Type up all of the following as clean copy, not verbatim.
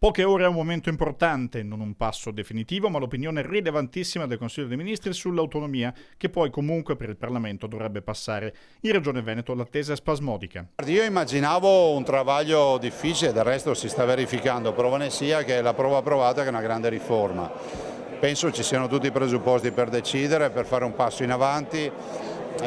Poche ore è un momento importante, non un passo definitivo, ma l'opinione rilevantissima del Consiglio dei Ministri sull'autonomia, che poi comunque per il Parlamento dovrebbe passare. In Regione Veneto l'attesa è spasmodica. Io immaginavo un travaglio difficile, del resto si sta verificando, prova ne sia che la prova approvata che è una grande riforma. Penso ci siano tutti i presupposti per decidere, per fare un passo in avanti.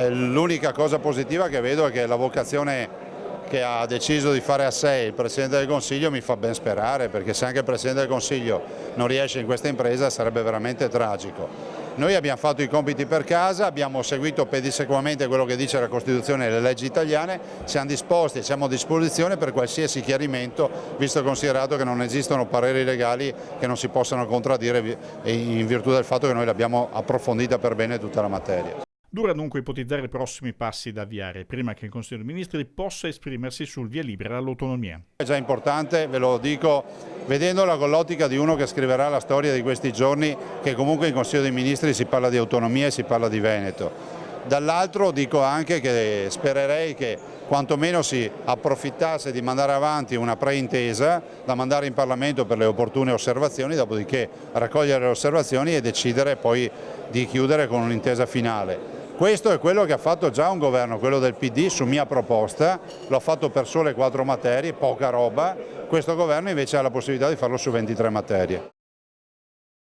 L'unica cosa positiva che vedo è che la vocazione che ha deciso di fare a sé il Presidente del Consiglio mi fa ben sperare, perché se anche il Presidente del Consiglio non riesce in questa impresa sarebbe veramente tragico. Noi abbiamo fatto i compiti per casa, abbiamo seguito pedissequamente quello che dice la Costituzione e le leggi italiane, siamo disposti, siamo a disposizione per qualsiasi chiarimento, visto e considerato che non esistono pareri legali che non si possano contraddire in virtù del fatto che noi l'abbiamo approfondita per bene tutta la materia. Dura dunque ipotizzare i prossimi passi da avviare, prima che il Consiglio dei Ministri possa esprimersi sul via libera all'autonomia. È già importante, ve lo dico, vedendola con l'ottica di uno che scriverà la storia di questi giorni, che comunque in Consiglio dei Ministri si parla di autonomia e si parla di Veneto. Dall'altro dico anche che spererei che quantomeno si approfittasse di mandare avanti una preintesa da mandare in Parlamento per le opportune osservazioni, dopodiché raccogliere le osservazioni e decidere poi di chiudere con un'intesa finale. Questo è quello che ha fatto già un governo, quello del PD, su mia proposta, l'ho fatto per sole 4 materie, poca roba, questo governo invece ha la possibilità di farlo su 23 materie.